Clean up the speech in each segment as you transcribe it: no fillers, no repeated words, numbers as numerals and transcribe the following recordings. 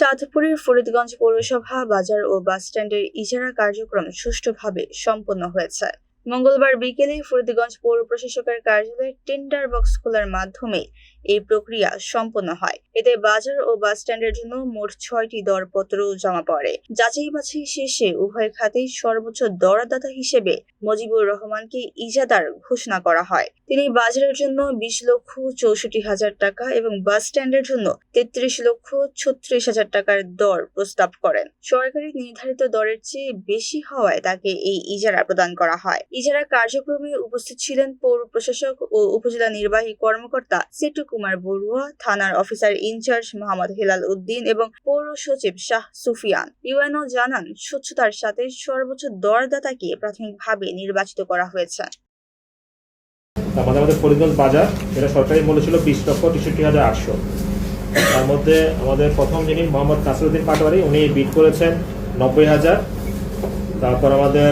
চাঁদপুরের ফরিদগঞ্জ পৌরসভা বাজার ও বাসস্ট্যান্ডের ইজারা কার্যক্রম সুষ্ঠুভাবে সম্পন্ন হয়েছে। মঙ্গলবার বিকেলে ফরিদগঞ্জ পৌর প্রশাসকের কার্যালয়ে টেন্ডার বক্স খোলার মাধ্যমে এই প্রক্রিয়া সম্পন্ন হয়। এতে বাজার ও বাসস্ট্যান্ডের জন্য মোট ৬টি দরপত্র জমা পড়ে। যাচাই বাছাই শেষে উভয় খাতেই সর্বোচ্চ দরদাতা হিসেবে মুজিবুর রহমানকে ইজাদার ঘোষণা করা হয়। তিনি বাজারের জন্য ২০,৬৪,০০০ টাকা এবং বাস স্ট্যান্ডের জন্য ৩৩,৩৬,০০০ টাকার দর প্রস্তাব করেন। সরকারি নির্ধারিত দরের চেয়ে বেশি হওয়ায় তাকে এই ইজারা প্রদান করা হয়। ইজারা কার্যক্রমে উপস্থিত ছিলেন পৌর প্রশাসক ও উপজেলা নির্বাহী কর্মকর্তা সেটু কুমার বড়ুয়া, থানার অফিসার ইনচার্জ মোহাম্মদ হেলাল উদ্দিন এবং পৌর সচিব শাহ সুফিয়ান। ইউএনও জানান, স্বচ্ছতার সাথে সর্বোচ্চ দরদাতাকে প্রাথমিকভাবে নির্বাচিত করা হয়েছে। আমাদের ফরিদগঞ্জ বাজার, এটা সরকারি মূল্য ছিল ২০,৬৩,৮০০। তার মধ্যে আমাদের প্রথম যিনি মোহাম্মদ নাসিরউদ্দিন পাটোয়ারি, উনি বিড করেছেন ৯০,০০০। তারপর আমাদের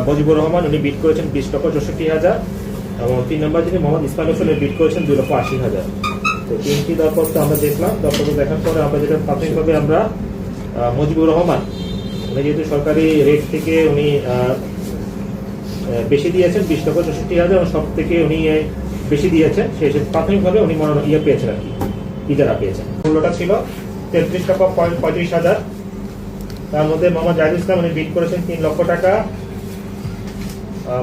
মুজিবুর রহমান, উনি বিড করেছেন ২০,৬৪,০০০। এবং ৩ নম্বর যিনি মোহাম্মদ ইসমাইল হোসেন, বিড করেছেন ২,৮০,০০০। তো ৩টি দরপত্র আমরা দেখলাম। দরপত্র দেখার পরে আমরা যেটা প্রাথমিকভাবে আমরা মুজিবুর রহমান, উনি যেহেতু সরকারি রেট থেকে উনি বেশি দিয়েছেন ২০,৬৪,০০০ এবং সব থেকে উনি বেশি দিয়েছেন, সেই প্রাথমিকভাবে উনি পেয়েছেন আর কি, ইজারা পেয়েছেন। মূল্যটা ছিল ৩৩,৩৫,০০০। তার মধ্যে মোহাম্মদ জাহিদুল ইসলাম, উনি বিড করেছেন ৩ লক্ষ টাকা।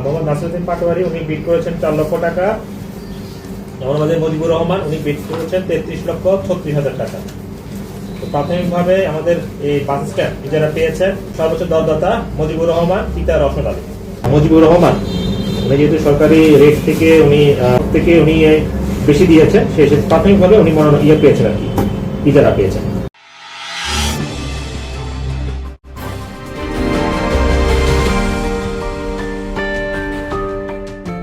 মোহাম্মদ নাসিরউদ্দিন পাটোয়ারি, উনি বিড করেছেন ৪ লক্ষ টাকা। এবং আমাদের মুজিবুর রহমান, উনি বিড করেছেন ৩৩,৩৬,০০০ টাকা। তো প্রাথমিকভাবে আমাদের এই বাস স্ট্যান্ড ইজারা পেয়েছেন সর্বোচ্চ দরদাতা মুজিবুর রহমান, পিতা রওশন আলী। মুজিবুর রহমান, উনি যেহেতু সরকারি রেট থেকে উনি বেশি দিয়েছেন, সেই প্রাথমিকভাবে উনি পেয়েছেন আর কি, ইজারা পেয়েছেন।